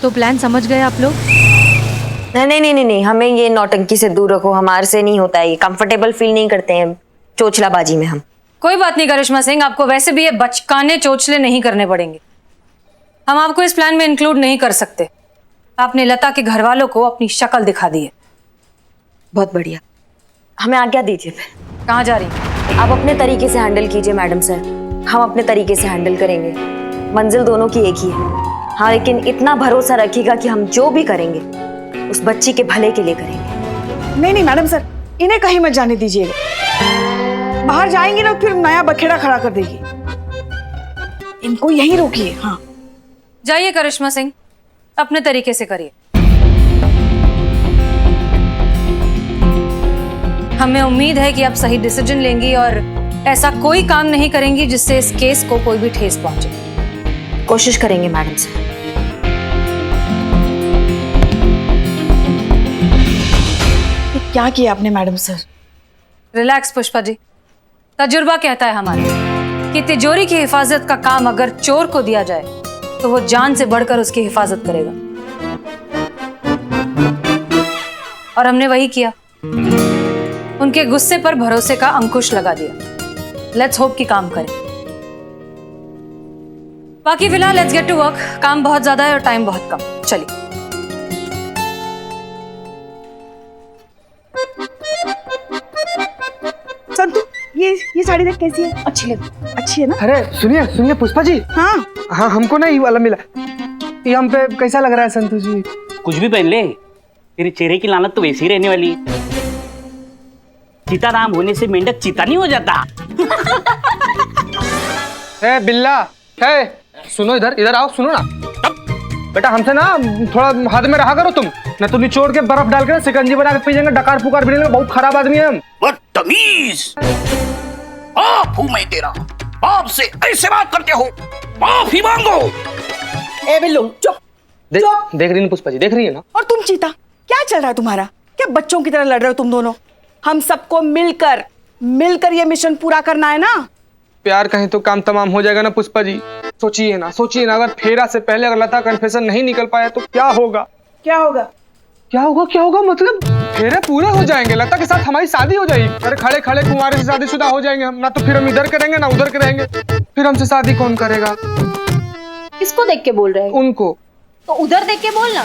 तो प्लान समझ गए आप लोग? नहीं नहीं नहीं नहीं, हमें ये नौटंकी से दूर रखो, हमारे से नहीं होता है ये, कंफर्टेबल फील नहीं करते हैं चोचलाबाजी में हम। कोई बात नहीं करिश्मा सिंह, आपको वैसे भी ये बचकाने चोचले नहीं करने पड़ेंगे। हम आपको इस प्लान में इंक्लूड नहीं कर सकते। आपने लता के घर वालों को अपनी शक्ल दिखा दी है। बहुत बढ़िया, हमें आज्ञा दीजिए। फिर कहाँ जा रही हैं? आप अपने तरीके से हैंडल कीजिए मैडम सर, हम अपने तरीके से हैंडल करेंगे। मंजिल दोनों की एक ही है। हाँ, लेकिन इतना भरोसा रखिएगा कि हम जो भी करेंगे उस बच्ची के भले के लिए करेंगे। नहीं नहीं मैडम सर, इन्हें कहीं मत जाने दीजिएगा। बाहर जाएंगी ना फिर नया बखेड़ा खड़ा कर देगी। इनको यहीं रोकिए। हाँ जाइए करिश्मा सिंह, अपने तरीके से करिए। हमें उम्मीद है कि आप सही डिसीजन लेंगी और ऐसा कोई काम नहीं करेंगी जिससे इस केस को कोई भी ठेस पहुंचे। कोशिश करेंगे मैडम सर। ये क्या किया आपने madam sir? Relax Pushpa ji, तजुर्बा कहता है हमारे कि तिजोरी की हिफाजत का काम अगर चोर को दिया जाए तो वो जान से बढ़कर उसकी हिफाजत करेगा, और हमने वही किया। उनके गुस्से पर भरोसे का अंकुश लगा दिया। लेट्स होप कि काम करें। बाकी फिलहाल लेट्स गेट टू वर्क। काम बहुत ज्यादा है और टाइम बहुत कम। चलिए। संतु, ये साड़ी देख कैसी है? अच्छी लगी? अच्छी है ना? अरे सुनिए सुनिए पुष्पा जी। हाँ हाँ, हमको ना ये वाला मिला। ये हम पे कैसा लग रहा है संतु जी? कुछ भी पहन ले, तेरे चेहरे की लानत तो वैसी ही रहने वाली है। चीता राम होने से मेंढक चीता नहीं हो जाता। है बिल्ला, है सुनो, इधर इधर आओ, सुनो ना बेटा, हमसे ना थोड़ा हाथ में रहा करो तुम, ना तो निचोड़ के बर्फ डाल के सिकंजी बना के पी जाएंगे, डकार पुकार भी बहुत खराब आदमी है हम। बदतमीज! बाप हूं मैं तेरा, बाप से ऐसे बात करते हो? माफ ही मांगो। ए बिल्लू चुप। देख रही है पुष्पा जी, देख रही है ना? और तुम चीता, क्या चल रहा है तुम्हारा? क्या बच्चों की तरह लड़ रहे हो तुम दोनों? हम सबको मिलकर मिलकर ये मिशन पूरा करना है ना। प्यार कहीं तो काम तमाम हो जाएगा ना पुष्पा जी। सोचिए ना, सोचिए ना, अगर फेरा से पहले अगर लता कन्फेशन नहीं निकल पाया तो क्या होगा? क्या होगा? क्या होगा? क्या होगा मतलब फेरे पूरे हो जाएंगे, लता के साथ हमारी शादी हो जाएगी। अरे खड़े खड़े कुंवारे से शादीशुदा हो जाएंगे हम, ना तो फिर हम इधर करेंगे ना उधर करेंगे, फिर हमसे शादी कौन करेगा? किसको देख के बोल रहे हैं? उनको। तो उधर देख के बोलना।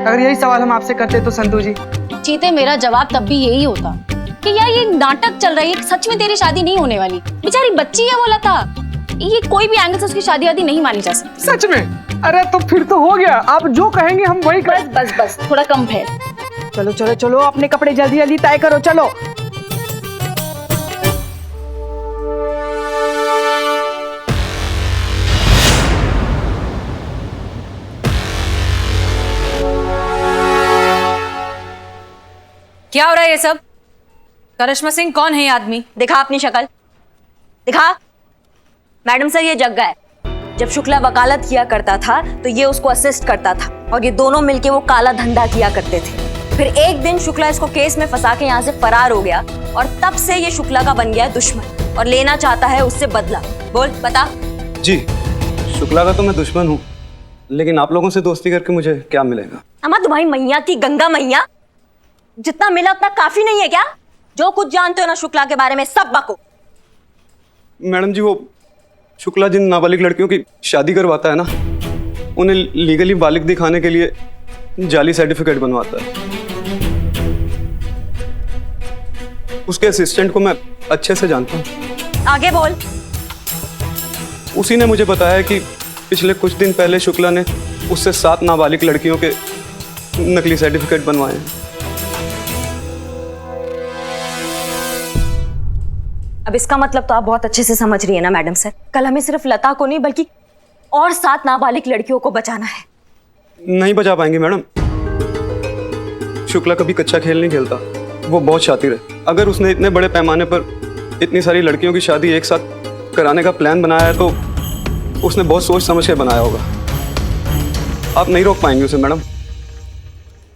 अगर यही सवाल हम आपसे करते तो संतु जी। चीते, मेरा जवाब तब भी यही होता कि यार ये नाटक चल रही है, सच में तेरी शादी नहीं होने वाली। बेचारी बच्ची है, बोला था ये कोई भी एंगल से उसकी शादी वादी नहीं मानी जा सकती। सच में? अरे तो फिर तो हो गया, आप जो कहेंगे हम वही बस बस बस, थोड़ा कम है। चलो चलो चलो, अपने कपड़े जल्दी जल्दी तय करो, चलो। क्या हो रहा है ये सब? करिश्मा सिंह, कौन है ये आदमी? दिखा अपनी शक्ल, दिखा। मैडम सर, ये जग्गा है। जब शुक्ला वकालत किया करता था तो ये उसको असिस्ट करता था और ये दोनों मिलके वो काला धंधा किया करते थे। फिर एक दिन शुक्ला इसको केस में फंसा के यहाँ से फरार हो गया और तब से ये शुक्ला का बन गया है दुश्मन और लेना चाहता है उससे बदला। बोल, बता। जी, शुक्ला का तो मैं दुश्मन हूँ, लेकिन आप लोगों से दोस्ती करके मुझे क्या मिलेगा? अम्मा, तुम्हारी मैया की गंगा मैया, जितना मिला उतना काफी नहीं है क्या? जो कुछ जानते हो ना शुक्ला के बारे में सब बको। मैडम जी, वो शुक्ला जिन नाबालिग लड़कियों की शादी करवाता है ना, उन्हें लीगली बालिग दिखाने के लिए जाली सर्टिफिकेट बनवाता है। उसके असिस्टेंट को मैं अच्छे से जानता हूँ। आगे बोल। उसी ने मुझे बताया कि पिछले कुछ दिन पहले शुक्ला ने उससे 7 नाबालिग लड़कियों के नकली सर्टिफिकेट बनवाए हैं। अब इसका मतलब तो आप बहुत अच्छे से समझ रही है ना मैडम सर, कल हमें सिर्फ लता को नहीं बल्कि और 7 नाबालिग लड़कियों को बचाना है। नहीं बचा पाएंगे मैडम। शुक्ला कभी कच्चा खेल नहीं खेलता, वो बहुत शातिर है। अगर उसने इतने बड़े पैमाने पर इतनी सारी लड़कियों की शादी एक साथ कराने का प्लान बनाया है तो उसने बहुत सोच समझ के बनाया होगा। आप नहीं रोक पाएंगे उसे मैडम।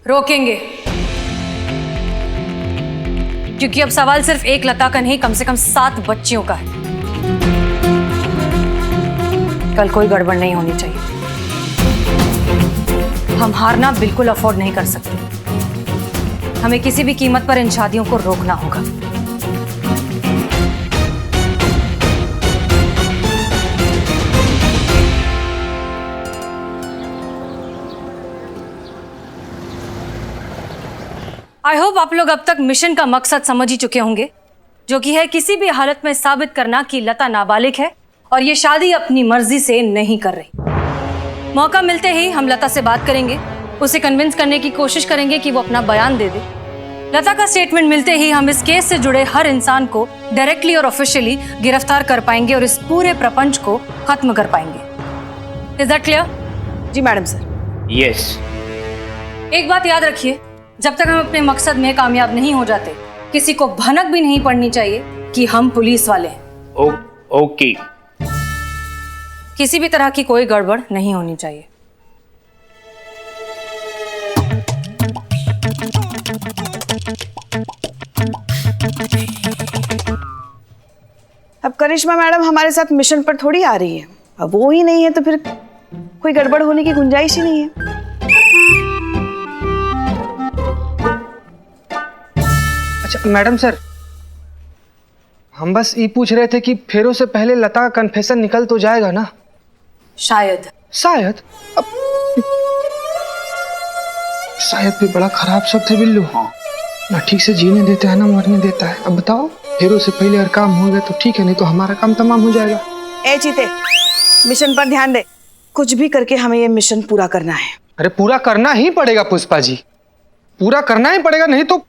रोकेंगे, क्योंकि अब सवाल सिर्फ एक लता का नहीं, कम से कम 7 बच्चियों का है। कल कोई गड़बड़ नहीं होनी चाहिए। हम हारना बिल्कुल अफोर्ड नहीं कर सकते। हमें किसी भी कीमत पर इन शादियों को रोकना होगा। आई होप आप लोग अब तक मिशन का मकसद समझ ही चुके होंगे, जो कि है किसी भी हालत में साबित करना कि लता नाबालिग है और ये शादी अपनी मर्जी से नहीं कर रही। मौका मिलते ही हम लता से बात करेंगे, उसे कन्विंस करने की कोशिश करेंगे कि वो अपना बयान दे दे। लता का स्टेटमेंट मिलते ही हम इस केस से जुड़े हर इंसान को डायरेक्टली और ऑफिशियली गिरफ्तार कर पाएंगे और इस पूरे प्रपंच को खत्म कर पाएंगे। Is that clear? जी मैडम सर। यस। एक बात याद रखिए, जब तक हम अपने मकसद में कामयाब नहीं हो जाते, किसी को भनक भी नहीं पड़नी चाहिए कि हम पुलिस वाले हैं। ओके। किसी भी तरह की कोई गड़बड़ नहीं होनी चाहिए। अब करिश्मा मैडम हमारे साथ मिशन पर थोड़ी आ रही है, अब वो ही नहीं है तो फिर कोई गड़बड़ होने की गुंजाइश ही नहीं है। अच्छा मैडम सर, हम बस ये पूछ रहे थे कि फेरों से पहले लता का कन्फेशन निकल तो जाएगा ना? शायद शायद शायद भी बड़ा खराब शब्द है बिल्लू। हाँ, ना ठीक से जीने देता है ना मरने देता है। अब बताओ, फेरों से पहले अगर काम हो गया तो ठीक है, नहीं तो हमारा काम तमाम हो जाएगा। ए चीते, मिशन पर ध्यान दे। कुछ भी करके हमें ये मिशन पूरा करना है। अरे पूरा करना ही पड़ेगा पुष्पा जी, पूरा करना ही पड़ेगा, नहीं तो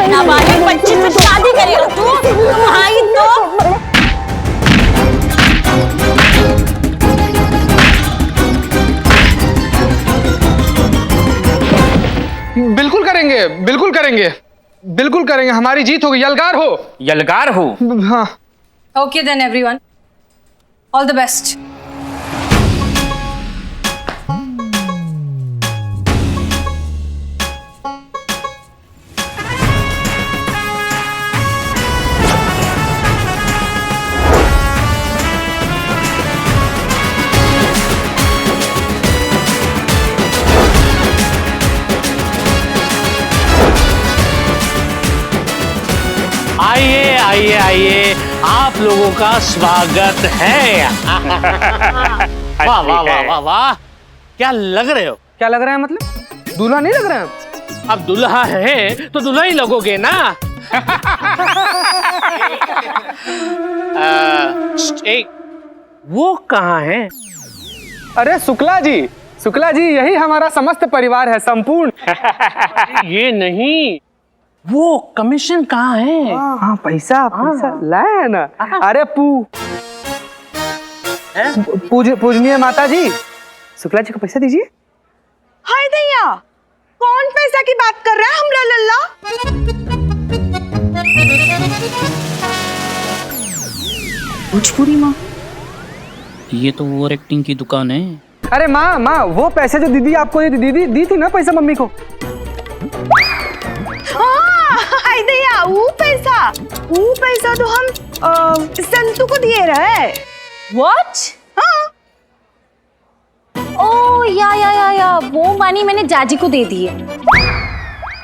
नाबालिग बच्ची से शादी करेगा तू? भाई तो बिल्कुल करेंगे, बिल्कुल करेंगे, बिल्कुल करेंगे। हमारी जीत होगी। यलगार हो, यलगार हो। हाँ। Okay then everyone, all the best. आइए आइए आइए, आप लोगों का स्वागत है। वाह वाह वाह वाह वाह, क्या लग रहे हो? क्या लग रहा है मतलब? दूल्हा नहीं लग रहा है? अब दुल्हा है तो दुल्हा ही लगोगे ना। एक वो कहाँ है? अरे शुक्ला जी, शुक्ला जी, यही हमारा समस्त परिवार है, संपूर्ण। ये नहीं, वो कमीशन कहाँ है? हाँ पैसा पैसा लाया है ना। अरे पूजनीय माता जी, शुक्ला जी को पैसा दीजिए। हाय दैया, कौन पैसा की बात कर रहा है? हमला लल्ला भोजपुरी माँ, ये तो ओवर एक्टिंग की दुकान है। अरे माँ माँ, वो पैसे जो दीदी आपको दीदी दी थी ना पैसा मम्मी को। हाय दैया, वो पैसा तो हम संतू को दिए रहे। व्हाट? हाँ, ओ या वो मानी मैंने जाजी को दे दी है।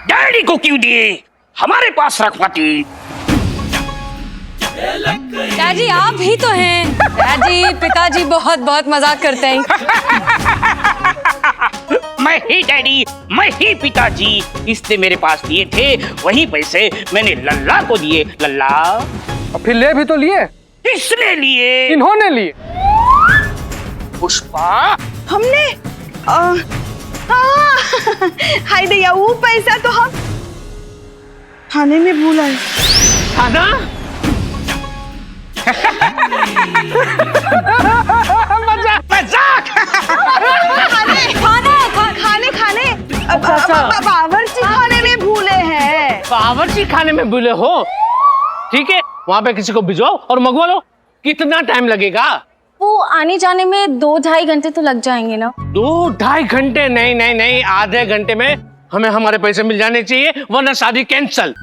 डैडी को क्यों दिए? हमारे पास रखवाती। डैडी आप ही तो हैं। डैडी, पिताजी बहुत बहुत मजाक करते हैं। मैं ही डैडी, मैं ही पिताजी। इसने मेरे पास दिए थे, वही पैसे मैंने लल्ला को दिए। लल्ला, और फिर ले भी तो लिए। किसने लिए? इन्होंने लिए। पुष्पा, हमने हाय दैया, वो पैसा तो हम थाने में भूल आए। खाना? मजाक। खाने बावर्ची खाने में भूले हैं। बावर्ची खाने में भूले हो? ठीक है, वहाँ पे किसी को भिजवाओ और मंगवा लो। कितना टाइम लगेगा? वो आने जाने में 2-2.5 घंटे तो लग जाएंगे ना। 2-2.5 घंटे? नहीं नहीं नहीं, आधे घंटे में हमें हमारे पैसे मिल जाने चाहिए, वरना शादी कैंसल।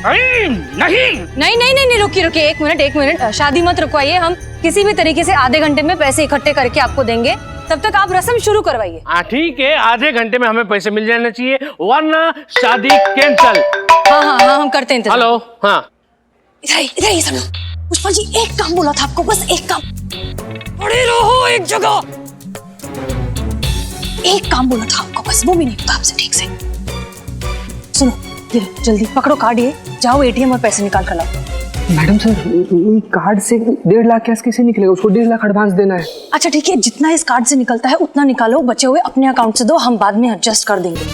नहीं नहीं नहीं नहीं नहीं, रुकिए रुकिए, एक मिनट, शादी मत रुकवाइए। हम किसी भी तरीके से आधे घंटे में पैसे इकट्ठे करके आपको देंगे, तब तक आप रस्म शुरू करवाइए। हाँ ठीक है, आधे घंटे में हमें पैसे मिल जाने चाहिए, वरना शादी कैंसल। हाँ हाँ हाँ, हम करते हैं इंतजार। हेलो, हाँ इधर ही सब लोग। पुष्पा जी, एक काम बोला था आपको, बस एक काम। खड़े रहो एक जगह। एक काम बोला था आपको, बस वो भी नहीं होता आपसे ठीक से। सुनो, ये लो, जल्दी पकड़ो कार्ड, ये जाओ एटीएम और पैसे निकाल कर लाओ। मैडम सर, कार्ड से 1.5 लाख कैश कैसे निकलेगा? उसको 1.5 लाख एडवांस देना है। अच्छा ठीक है, जितना इस कार्ड से निकलता है उतना निकालो, बचे हुए अपने अकाउंट से दो, हम बाद में एडजस्ट कर देंगे।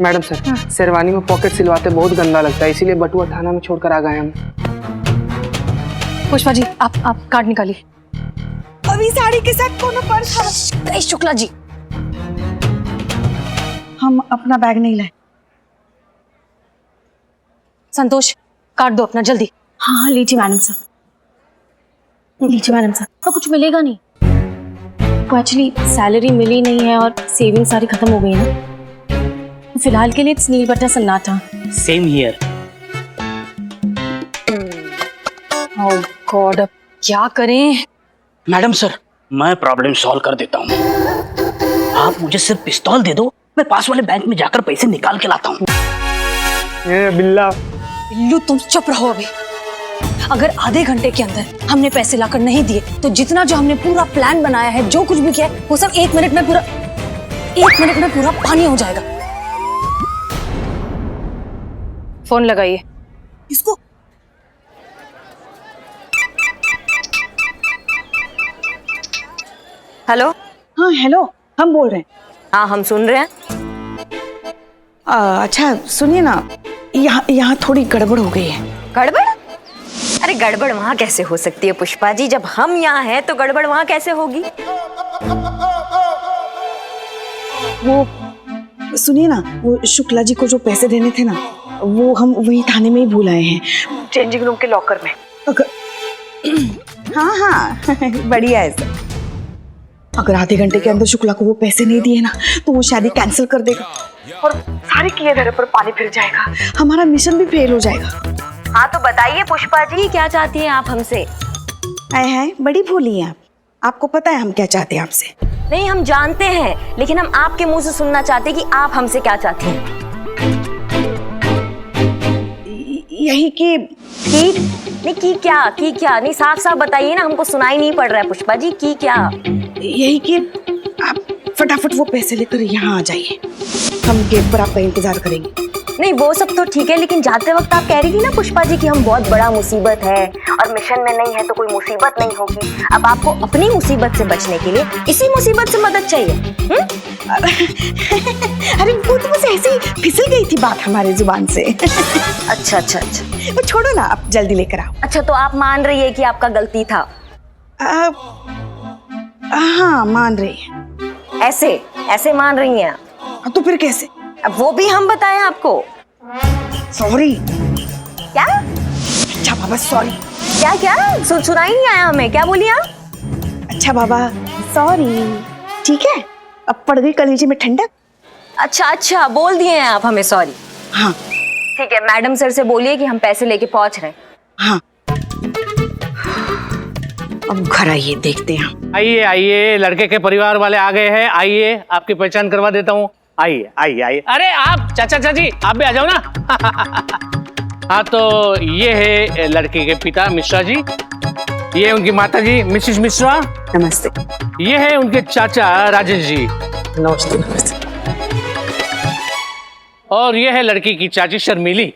मैडम सर, शेरवानी में पॉकेट सिलवाते बहुत गंदा लगता है, इसीलिए बटुआ थाना में छोड़कर आ गए हम। पुष्पा जी, आप कार्ड निकालिए। अभी साड़ी के साथ कोनो पर्स था। शुक्ला जी, हम अपना बैग नहीं लाए। संतोष, कार्ड दो अपना जल्दी। हाँ लीजिए मैडम साहब, लीजिए मैडम साहब। तो कुछ मिलेगा नहीं, तो एक्चुअली सैलरी मिली नहीं है और सेविंग सारी खत्म हो गई है ना, तो फिलहाल के लिए इट्स नील बटर सन्नाटा। Same here. ओह गॉड, अब क्या करें? मैडम सर, मैं प्रॉब्लम सॉल्व कर देता हूँ। आप मुझे सिर्फ पिस्तौल दे दो, मैं पास वाले बैंक में जाकर पैसे निकाल के लाता हूँ। ये बिल्ला, बिल्लू तुम चुप रहो अभी। अगर आधे घंटे के अंदर हमने पैसे लाकर नहीं दिए तो जितना जो हमने पूरा प्लान बनाया है, जो कुछ भी किया है, वो सब 1 मिनट में पूरा पानी हो जाएगा। फोन लगाइए इसको। हेलो। हाँ हेलो, हम बोल रहे हैं। हाँ, हम सुन रहे हैं। अच्छा सुनिए ना, यहाँ थोड़ी गड़बड़ हो गई है। गड़बड़? अरे गड़बड़ वहाँ कैसे हो सकती है पुष्पा जी, जब हम यहाँ हैं तो गड़बड़ वहाँ कैसे होगी? वो सुनिए ना, वो शुक्ला जी को जो पैसे देने थे ना, वो हम वही थाने में ही भूल आए हैं, चेंजिंग रूम के लॉकर में। हाँ हाँ बढ़िया है सर। अगर आधे घंटे के अंदर शुक्ला को वो पैसे नहीं दिए ना, तो वो शादी कैंसिल कर देगा और सारे किए धरे पर पानी फिर जाएगा, हमारा मिशन भी फेल हो जाएगा। हाँ तो बताइए पुष्पा जी, क्या चाहती हैं आप हमसे? आए हाय, बड़ी भोली हैं आप। आपको पता है हम क्या चाहते हैं आपसे? नहीं, हम जानते हैं, लेकिन हम आपके मुंह से सुनना चाहते हैं कि आप हमसे क्या चाहती हैं। यही कि नहीं की क्या नहीं, साफ साफ बताइए ना, हमको सुनाई नहीं पड़ रहा है पुष्पा जी, की क्या? यही कि आप फटाफट वो पैसे लेकर यहाँ आ जाइए, हम गेट पर आपका इंतजार करेंगे। नहीं वो सब तो ठीक है, लेकिन जाते वक्त आप कह रही थी ना पुष्पा जी कि हम बहुत बड़ा मुसीबत है और मिशन में नहीं है तो कोई मुसीबत नहीं होगी। अब आपको अपनी मुसीबत से बचने के लिए इसी मुसीबत से मदद चाहिए। अरे वो तो बस ऐसे ही फिसल गई थी बात हमारे जुबान से। अच्छा, वो छोड़ो ना, आप जल्दी लेकर आओ। अच्छा तो आप मान रही है कि आपका गलती था? हाँ मान रही है। ऐसे मान रही हैं? तो फिर कैसे? अब वो भी हम बताएं आपको? सॉरी। क्या? अच्छा बाबा सॉरी। क्या सुनाई नहीं आया हमें, क्या बोली आप? अच्छा बाबा सॉरी, ठीक है, अब पड़ गई कलेजे में ठंडक। अच्छा बोल दिए हैं आप हमें सॉरी। हाँ ठीक है, मैडम सर से बोलिए कि हम पैसे लेके पहुंच रहे हैं। हाँ अब घर आइए, देखते हैं। आइए, लड़के के परिवार वाले आ गए हैं, आइए आपकी पहचान करवा देता हूँ। आइए। अरे आप चाचा जी, आप भी आ जाओ ना। हाँ तो ये है लड़के के पिता मिश्रा जी, ये उनकी माता जी मिसिस मिश्रा। नमस्ते। ये है उनके चाचा राजेश जी। नमस्ते। और ये है लड़की की चाची शर्मिली।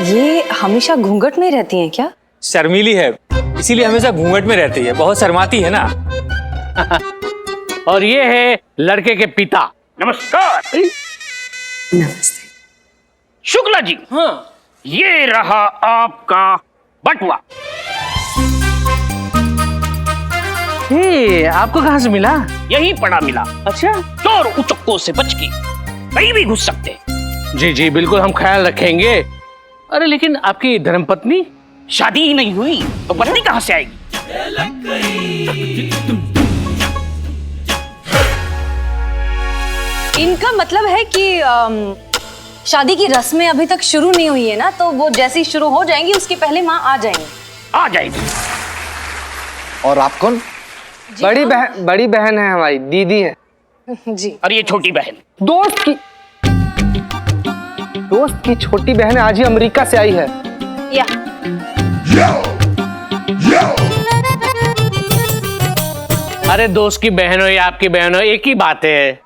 ये हमेशा घूंघट में रहती हैं क्या? शर्मीली है, इसीलिए हमेशा घूंघट में रहती है, बहुत शर्माती है ना। और ये है लड़के के पिता। नमस्कार। नमस्ते। शुक्ला जी, हाँ, ये रहा आपका बटुआ। ये आपको कहाँ से मिला? यहीं पड़ा मिला। अच्छा, चोर उचक्कों से बच के कहीं भी घुस सकते हैं। जी बिल्कुल, हम ख्याल रखेंगे। अरे लेकिन आपकी धर्मपत्नी? शादी ही नहीं हुई तो पत्नी कहाँ से आएगी? इनका मतलब है कि शादी की रस्में अभी तक शुरू नहीं हुई है ना, तो वो जैसे ही शुरू हो जाएंगी उसके पहले माँ आ जाएंगे। आ जाएगी। और आप कौन? बड़ी बहन है हमारी, दीदी है। जी। और ये छोटी बहन दोस्त की छोटी बहन आज ही अमेरिका से आई है। या अरे दोस्त की बहन हो या आपकी बहन हो, एक ही बात है।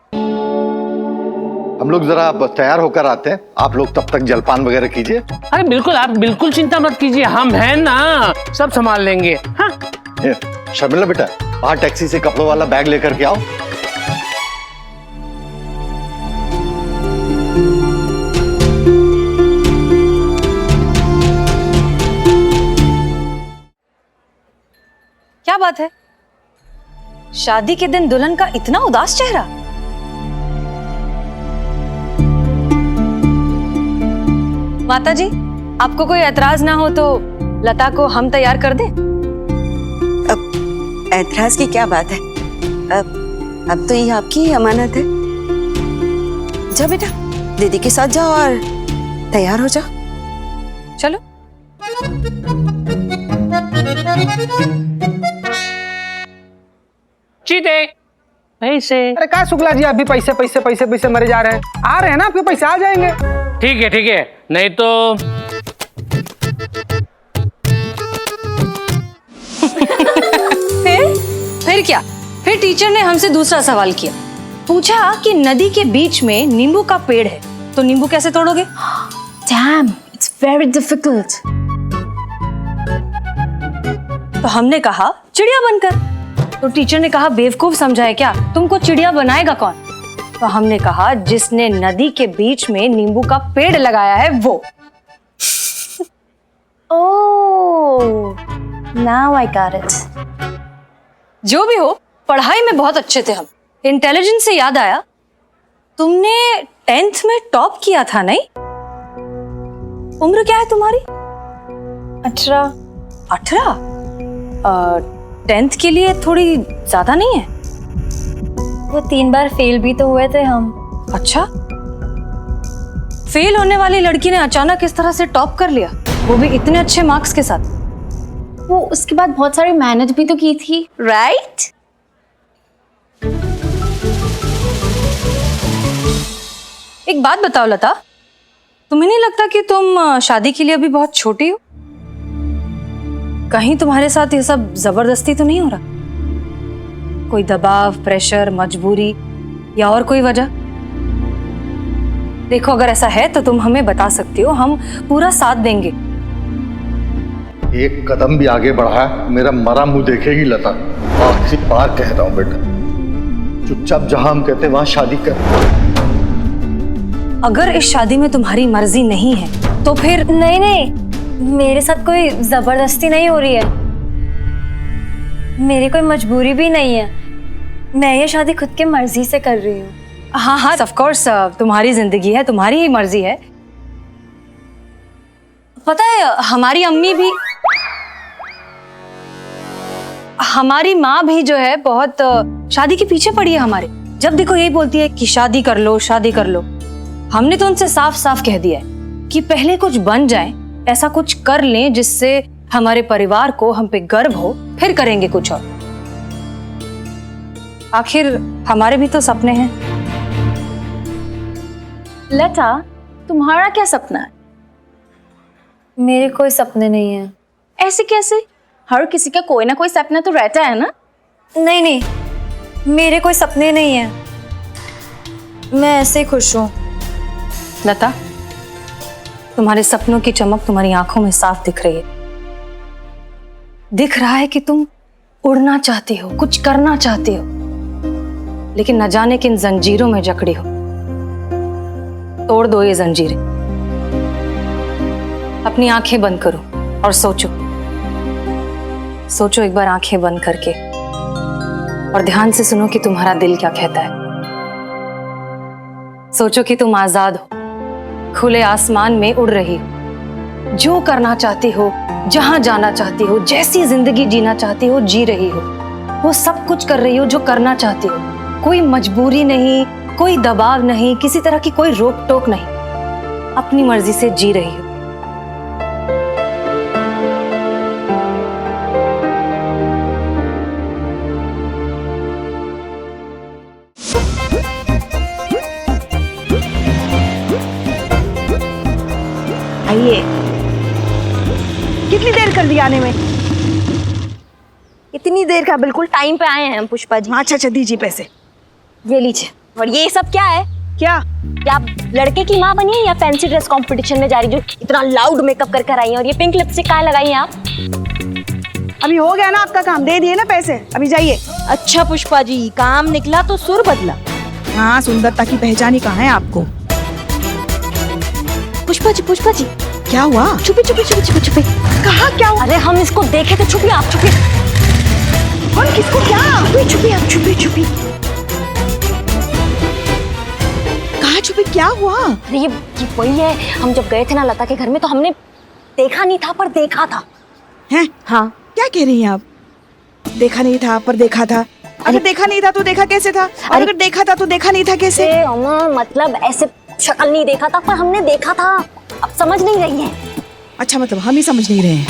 हम लोग जरा तैयार होकर आते हैं, आप लोग तब तक जलपान वगैरह कीजिए। अरे बिल्कुल, आप बिल्कुल चिंता मत कीजिए, हम हैं ना, सब संभाल लेंगे। हाँ शर्मिला बेटा, बाहर टैक्सी से कपड़ों वाला बैग लेकर के आओ। क्या बात है, शादी के दिन दुल्हन का इतना उदास चेहरा? माता जी, आपको कोई एतराज ना हो तो लता को हम तैयार कर दें? अब ऐतराज की क्या बात है? अब तो ये आपकी ही अमानत है। जा बेटा, दीदी के साथ जाओ और तैयार हो जाओ। चलो। चीते पैसे। अरे क्या शुक्ला जी, अभी पैसे पैसे पैसे पैसे मरे जा रहे हैं। आ रहे हैं ना, आपके पैसे आ जाएंगे। ठीक है, नहीं तो फिर क्या? फिर टीचर ने हमसे दूसरा सवाल किया, पूछा कि नदी के बीच में नींबू का पेड़ है, तो नींबू कैसे तोड़ोगे? Damn, it's very difficult. तो हमने कहा चिड़िया बनकर। तो टीचर ने कहा बेवकूफ समझा है क्या, तुमको चिड़िया बनाएगा कौन? तो हमने कहा जिसने नदी के बीच में नींबू का पेड़ लगाया है वो। Oh, now I got it. जो भी हो, पढ़ाई में बहुत अच्छे थे हम। इंटेलिजेंस से याद आया, तुमने 10th में टॉप किया था नहीं? उम्र क्या है तुम्हारी? 18. 18? 10th के लिए थोड़ी ज्यादा नहीं है? वो 3 बार फेल भी तो हुए थे हम। अच्छा, फेल होने वाली लड़की ने अचानक इस तरह से टॉप कर लिया, वो भी इतने अच्छे मार्क्स के साथ। वो उसके बाद बहुत सारी मेहनत भी तो की थी, राइट? एक बात बताओ लता, तुम्हें नहीं लगता कि तुम शादी के लिए अभी बहुत छोटी हो? कहीं तुम्हारे साथ ये सब जबरदस्ती तो नहीं हो रहा? कोई दबाव, प्रेशर, मजबूरी या और कोई वजह? देखो, अगर ऐसा है तो तुम हमें बता सकती हो, हम पूरा साथ देंगे। एक कदम भी आगे बढ़ा मेरा मरा मुंह देखेगी लता। आखिरी बार कह रहा हूं बेटा, चुपचाप जहां हम कहते वहां शादी कर। अगर इस शादी में तुम्हारी मर्जी नहीं है तो फिर? नहीं, मेरे साथ कोई जबरदस्ती नहीं हो रही है, मेरी कोई मजबूरी भी नहीं है, मैं ये शादी खुद की मर्जी से कर रही हूँ। हाँ, ऑफ कोर्स, तुम्हारी जिंदगी है, तुम्हारी ही मर्जी है। पता है, हमारी माँ भी जो है बहुत शादी के पीछे पड़ी है हमारे। जब देखो यही बोलती है कि शादी कर लो, शादी कर लो। हमने तो उनसे साफ साफ कह दिया है कि पहले कुछ बन जाए, ऐसा कुछ कर लें जिससे हमारे परिवार को हम पे गर्व हो, फिर करेंगे कुछ और। आखिर हमारे भी तो सपने हैं। लता, तुम्हारा क्या सपना है? मेरे कोई सपने नहीं है। ऐसे कैसे? हर किसी का कोई ना कोई सपना तो रहता है ना। नहीं, मेरे कोई सपने नहीं है, मैं ऐसे ही खुश हूँ। लता, तुम्हारे सपनों की चमक तुम्हारी आंखों में साफ दिख रही है। दिख रहा है कि तुम उड़ना चाहती हो, कुछ करना चाहती हो, लेकिन न जाने किन जंजीरों में जकड़ी हो। तोड़ दो ये जंजीरें। अपनी आंखें बंद करो और सोचो एक बार आंखें बंद करके, और ध्यान से सुनो कि तुम्हारा दिल क्या कहता है। सोचो कि तुम आजाद हो, खुले आसमान में उड़ रही हो, जो करना चाहती हो, जहां जाना चाहती हो, जैसी जिंदगी जीना चाहती हो जी रही हो। वो सब कुछ कर रही हो जो करना चाहती हो। कोई मजबूरी नहीं, कोई दबाव नहीं, किसी तरह की कोई रोक टोक नहीं, अपनी मर्जी से जी रही हूँ। आइए। कितनी देर कर दी आने में? इतनी देर का, बिल्कुल टाइम पे आए हैं हम पुष्पा जी। अच्छा अच्छा, दीजिए पैसे। ये लीजिए। और ये सब क्या है? क्या? क्या आप लड़के की माँ बनी है या फैंसी ड्रेस कंपटीशन में जा रही, जो इतना लाउड मेकअप कर आई हैं? और ये पिंक लिपस्टिक कहाँ लगाई हैं आप? अभी हो गया ना आपका काम, दे दिए ना पैसे, अभी जाइए। अच्छा पुष्पा जी, काम निकला तो सुर बदला। हाँ, सुंदरता की पहचान ही कहाँ है आपको? पुष्पा जी क्या हुआ? छुपी। कहाँ क्या हुआ? अरे हम इसको देखे थे, छुपी आप, छुपी। कौन, किसको, क्या? छुपी आप, छुपी। कहाँ छुपी, क्या हुआ? अरे ये वही है, हम जब गए थे ना लता के घर में तो हमने देखा नहीं था पर देखा था। हैं? हाँ। क्या कह रही हैं आप? देखा नहीं था पर देखा था? अगर देखा नहीं था तो देखा कैसे था? और अगर देखा था तो देखा नहीं था कैसे? मतलब ऐसे शक्ल नहीं देखा था पर हमने देखा था। अब समझ नहीं रही है। अच्छा, मतलब हम ही समझ नहीं रहे हैं।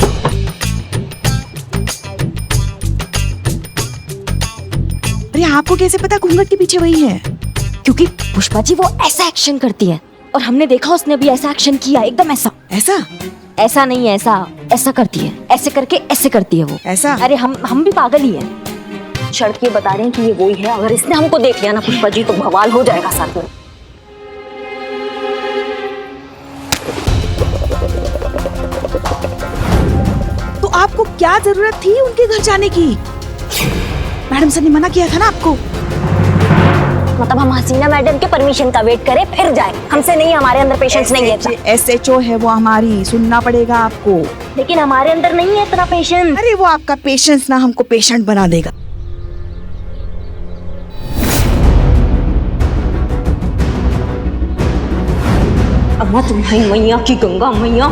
अरे आपको कैसे पता घूंघट के पीछे वही है? क्योंकि पुष्पा जी वो ऐसा एक्शन करती है और हमने देखा उसने भी ऐसा एक्शन किया, एकदम ऐसा नहीं, ऐसा करती है, ऐसे करके ऐसे करती है वो ऐसा। अरे हम भी पागल ही हैं। शर्त ये बता रहे हैं कि ये वही है। अगर इसने हमको देख लिया ना पुष्पा जी तो बवाल हो जाएगा साथ में। तो आपको क्या जरूरत थी उनके घर जाने की? मैडम सर ने मना किया था ना आपको। मतलब हम हसीना मैडम के परमिशन का वेट करें फिर जाए? हमसे नहीं, हमारे अंदर पेशेंस नहीं है। SHO है वो हमारी, सुनना पड़ेगा आपको। लेकिन हमारे अंदर नहीं है इतना पेशेंस। अरे वो आपका पेशेंस ना हमको पेशेंट बना देगा। अम्मा तुम्हारी मैया की गंगा मैया